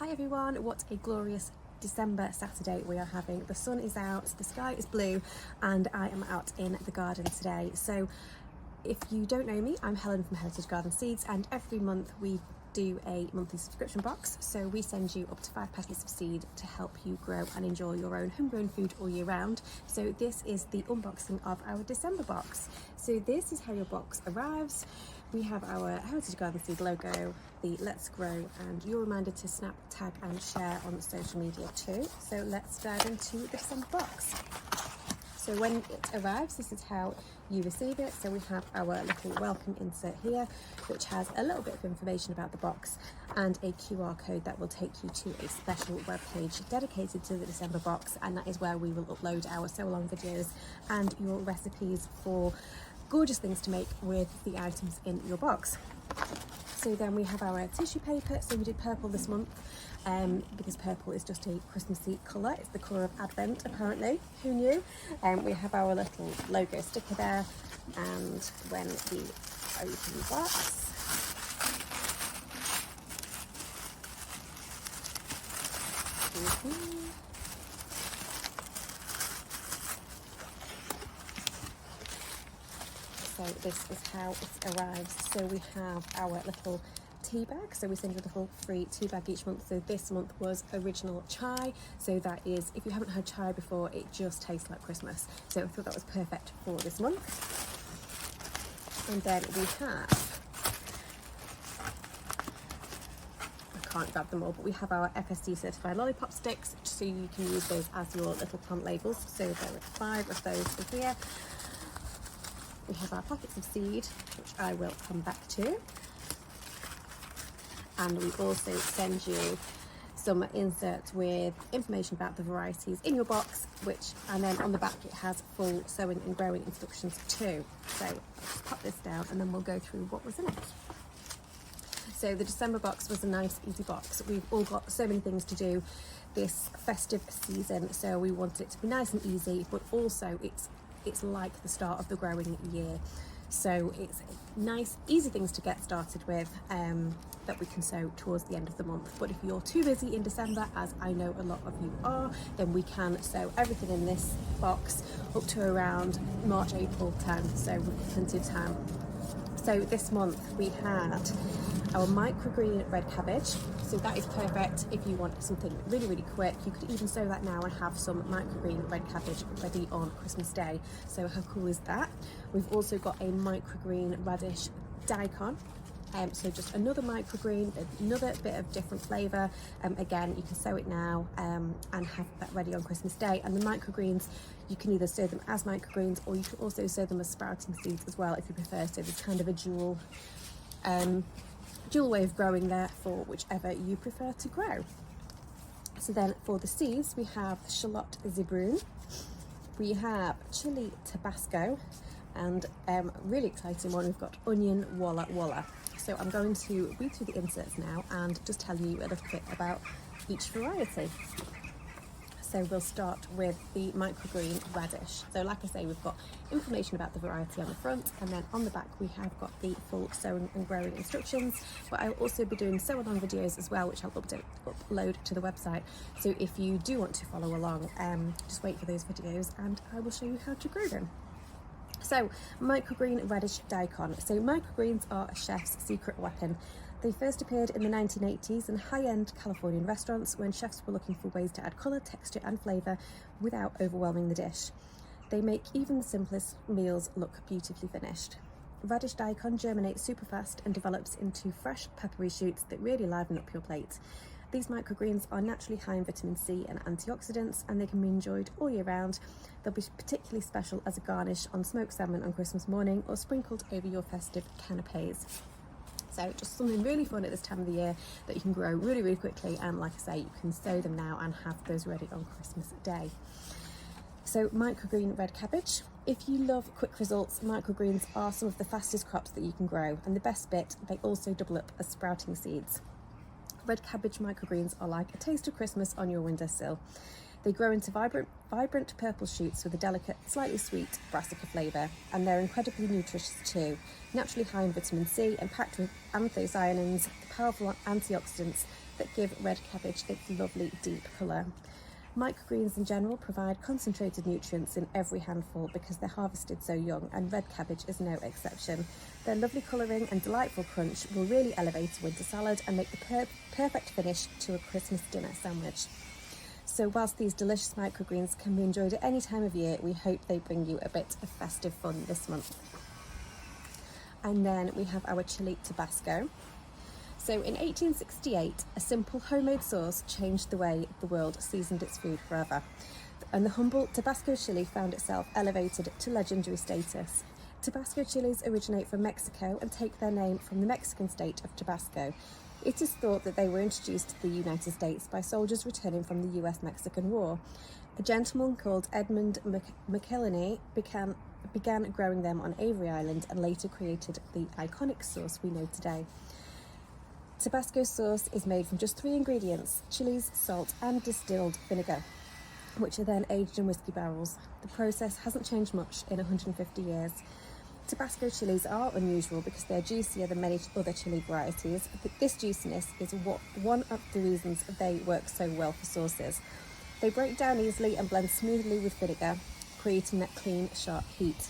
Hi everyone, what a glorious December Saturday we are having. The sun is out, the sky is blue, and I am out in the garden today. So if you don't know me, I'm Helen from Heritage Garden Seeds, and every month we do a monthly subscription box. So we send you up to 5 packets of seed to help you grow and enjoy your own homegrown food all year round. So this is the unboxing of our December box. So this is how your box arrives. We have our Heritage Garden Seed logo, the Let's Grow, and you're reminded to snap, tag and share on social media too. So let's dive into the December box. So when it arrives, this is how you receive it. So we have our little welcome insert here, which has a little bit of information about the box and a QR code that will take you to a special web page dedicated to the December box, and that is where we will upload our sow-a-long videos and your recipes for gorgeous things to make with the items in your box. So then we have our tissue paper. So we did purple this month because purple is just a Christmassy colour. It's the colour of Advent apparently, who knew? We have our little logo sticker there, and when we open the box, so this is how it arrives. So we have our little tea bag. So we send you a little free tea bag each month. So this month was original chai. So that is, if you haven't had chai before, it just tastes like Christmas. So I thought that was perfect for this month. And then we have, I can't grab them all, but we have our FSC certified lollipop sticks. So you can use those as your little plant labels. So there are 5 of those here. We have our packets of seed, which I will come back to. And we also send you some inserts with information about the varieties in your box, and then on the back it has full sowing and growing instructions too. So I'll just pop this down and then we'll go through what was in it. So the December box was a nice, easy box. We've all got so many things to do this festive season, so we want it to be nice and easy, but also it's like the start of the growing year. So it's nice, easy things to get started with that we can sow towards the end of the month. But if you're too busy in December, as I know a lot of you are, then we can sow everything in this box up to around March, April time. So we've got plenty of time. So this month we had our microgreen red cabbage. So that is perfect if you want something really, really quick. You could even sow that now and have some microgreen red cabbage ready on Christmas Day. So how cool is that? We've also got a microgreen radish daikon. So just another microgreen, another bit of different flavour. Again, you can sow it now and have that ready on Christmas Day. And the microgreens, you can either sow them as microgreens or you can also sow them as sprouting seeds as well if you prefer. So there's kind of a dual way of growing there for whichever you prefer to grow. So then for the seeds, we have shallot zebroon, we have chili tabasco, and really exciting one, we've got onion walla walla. So I'm going to read through the inserts now and just tell you a little bit about each variety. So we'll start with the microgreen radish. So like I say, we've got information about the variety on the front, and then on the back we have got the full sowing and growing instructions. But I'll also be doing sow-a-long videos as well, which I'll upload to the website. So if you do want to follow along, just wait for those videos and I will show you how to grow them. So microgreen radish daikon. So microgreens are a chef's secret weapon. They first appeared in the 1980s in high-end Californian restaurants when chefs were looking for ways to add colour, texture and flavour without overwhelming the dish. They make even the simplest meals look beautifully finished. Radish daikon germinates super fast and develops into fresh peppery shoots that really liven up your plate. These microgreens are naturally high in vitamin C and antioxidants, and they can be enjoyed all year round. They'll be particularly special as a garnish on smoked salmon on Christmas morning or sprinkled over your festive canapes. So just something really fun at this time of the year that you can grow really, really quickly, and like I say, you can sow them now and have those ready on Christmas Day. So microgreen red cabbage. If you love quick results, microgreens are some of the fastest crops that you can grow, and the best bit, they also double up as sprouting seeds. Red cabbage microgreens are like a taste of Christmas on your windowsill. They grow into vibrant purple shoots with a delicate, slightly sweet brassica flavour, and they're incredibly nutritious too, naturally high in vitamin C and packed with anthocyanins, the powerful antioxidants that give red cabbage its lovely deep colour. Microgreens in general provide concentrated nutrients in every handful because they're harvested so young, and red cabbage is no exception. Their lovely colouring and delightful crunch will really elevate a winter salad and make the perfect finish to a Christmas dinner sandwich. So whilst these delicious microgreens can be enjoyed at any time of year, we hope they bring you a bit of festive fun this month. And then we have our chili Tabasco. So in 1868, a simple homemade sauce changed the way the world seasoned its food forever. And the humble Tabasco chili found itself elevated to legendary status. Tabasco chilies originate from Mexico and take their name from the Mexican state of Tabasco. It is thought that they were introduced to the United States by soldiers returning from the US-Mexican War. A gentleman called Edmund McIlhenny began growing them on Avery Island and later created the iconic sauce we know today. Tabasco sauce is made from just 3 ingredients: chilies, salt and distilled vinegar, which are then aged in whiskey barrels. The process hasn't changed much in 150 years. Tabasco chilies are unusual because they're juicier than many other chili varieties, but this juiciness is one of the reasons they work so well for sauces. They break down easily and blend smoothly with vinegar, creating that clean, sharp heat.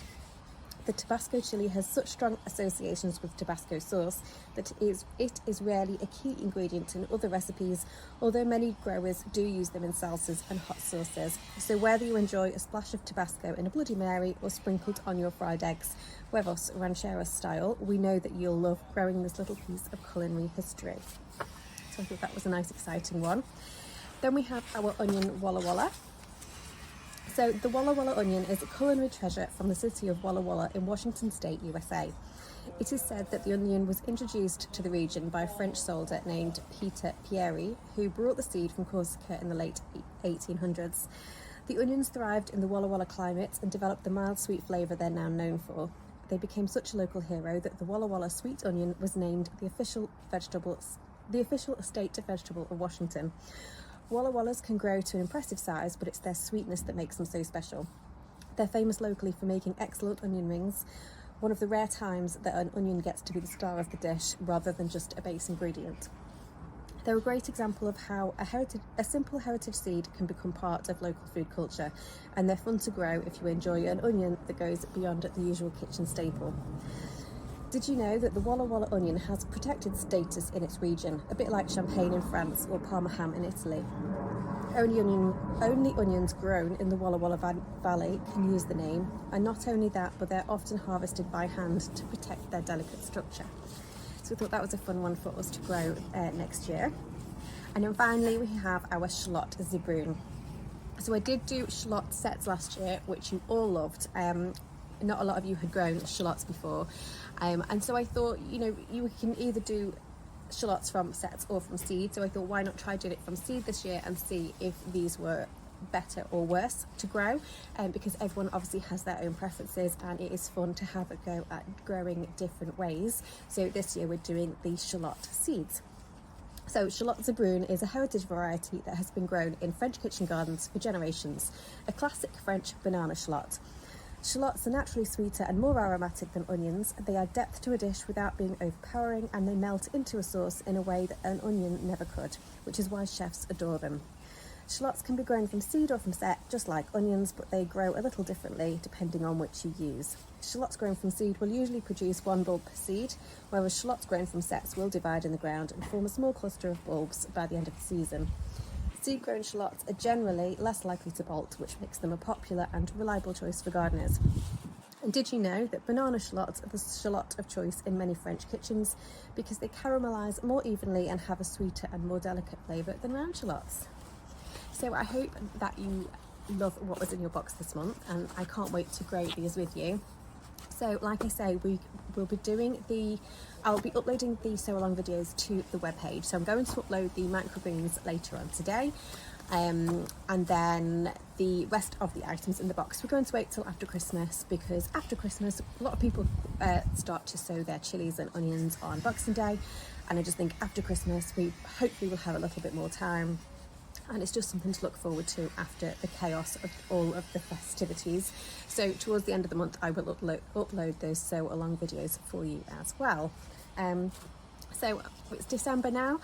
The Tabasco chili has such strong associations with Tabasco sauce that it is rarely a key ingredient in other recipes, although many growers do use them in salsas and hot sauces. So whether you enjoy a splash of Tabasco in a Bloody Mary or sprinkled on your fried eggs, huevos rancheros style, we know that you'll love growing this little piece of culinary history. So I thought that was a nice, exciting one. Then we have our onion Walla Walla. So the Walla Walla onion is a culinary treasure from the city of Walla Walla in Washington State, USA. It is said that the onion was introduced to the region by a French soldier named Peter Pieri, who brought the seed from Corsica in the late 1800s. The onions thrived in the Walla Walla climate and developed the mild sweet flavour they're now known for. They became such a local hero that the Walla Walla sweet onion was named the official estate vegetable of Washington. Walla Wallas can grow to an impressive size, but it's their sweetness that makes them so special. They're famous locally for making excellent onion rings, one of the rare times that an onion gets to be the star of the dish rather than just a base ingredient. They're a great example of how a simple heritage seed can become part of local food culture, and they're fun to grow if you enjoy an onion that goes beyond the usual kitchen staple. Did you know that the Walla Walla onion has protected status in its region, a bit like champagne in France or Parma ham in Italy? Only onions grown in the Walla Walla Valley can use the name, and not only that, but they're often harvested by hand to protect their delicate structure. So we thought that was a fun one for us to grow next year. And then finally we have our shallot zebroon. So I did do shallot sets last year, which you all loved. Not a lot of you had grown shallots before, and so I thought, you can either do shallots from sets or from seed, so I thought, why not try doing it from seed this year and see if these were better or worse to grow, because everyone obviously has their own preferences and it is fun to have a go at growing different ways. So this year we're doing the shallot seeds. So shallot zebroon is a heritage variety that has been grown in French kitchen gardens for generations, a classic French banana shallot. Shallots are naturally sweeter and more aromatic than onions. They add depth to a dish without being overpowering, and they melt into a sauce in a way that an onion never could, which is why chefs adore them. Shallots can be grown from seed or from set, just like onions, but they grow a little differently depending on which you use. Shallots grown from seed will usually produce 1 bulb per seed, whereas shallots grown from sets will divide in the ground and form a small cluster of bulbs by the end of the season. Seed-grown shallots are generally less likely to bolt, which makes them a popular and reliable choice for gardeners. And did you know that banana shallots are the shallot of choice in many French kitchens because they caramelise more evenly and have a sweeter and more delicate flavour than round shallots? So I hope that you love what was in your box this month, and I can't wait to grow these with you. So like I say, I'll be uploading the sow-a-long videos to the webpage. So I'm going to upload the microgreens later on today. And then the rest of the items in the box, we're going to wait till after Christmas, because after Christmas, a lot of people start to sow their chilies and onions on Boxing Day. And I just think after Christmas, we hopefully will have a little bit more time and it's just something to look forward to after the chaos of all of the festivities. So towards the end of the month I will upload those sow-a-long videos for you as well. So it's December now,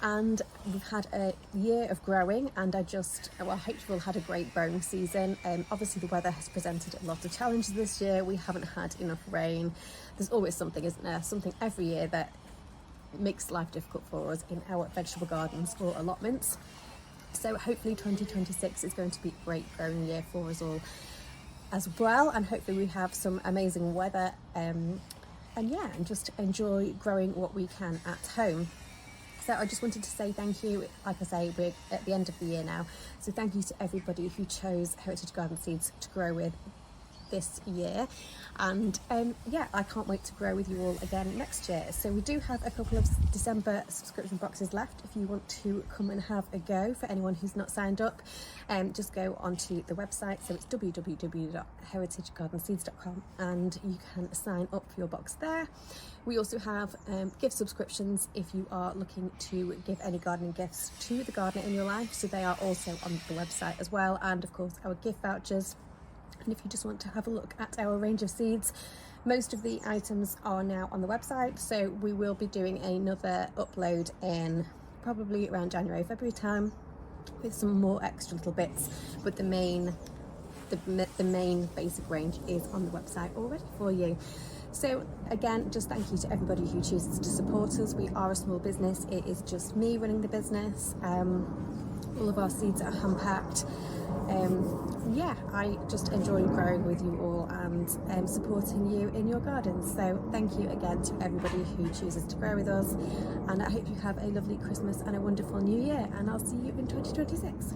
and we've had a year of growing, and I hope you've all had a great growing season. Obviously the weather has presented a lot of challenges this year. We haven't had enough rain. There's always something, isn't there? Something every year that makes life difficult for us in our vegetable gardens or allotments. So hopefully 2026 is going to be a great growing year for us all as well, and hopefully we have some amazing weather, and just enjoy growing what we can at home. So I just wanted to say thank you. Like I say, we're at the end of the year now, so thank you to everybody who chose Heritage Garden Seeds to grow with this year, and I can't wait to grow with you all again next year. So we do have a couple of December subscription boxes left if you want to come and have a go. For anyone who's not signed up, just go onto the website, so it's www.heritagegardenseeds.com, and you can sign up for your box there. We also have gift subscriptions if you are looking to give any gardening gifts to the gardener in your life, so they are also on the website as well, and of course our gift vouchers. And if you just want to have a look at our range of seeds, most of the items are now on the website, so we will be doing another upload in probably around January, February time with some more extra little bits, but the main basic range is on the website already for you. So again, just thank you to everybody who chooses to support us. We are a small business. It is just me running the business. All of our seeds are hand-packed. I just enjoy growing with you all and supporting you in your gardens. So thank you again to everybody who chooses to grow with us, and I hope you have a lovely Christmas and a wonderful New Year, and I'll see you in 2026.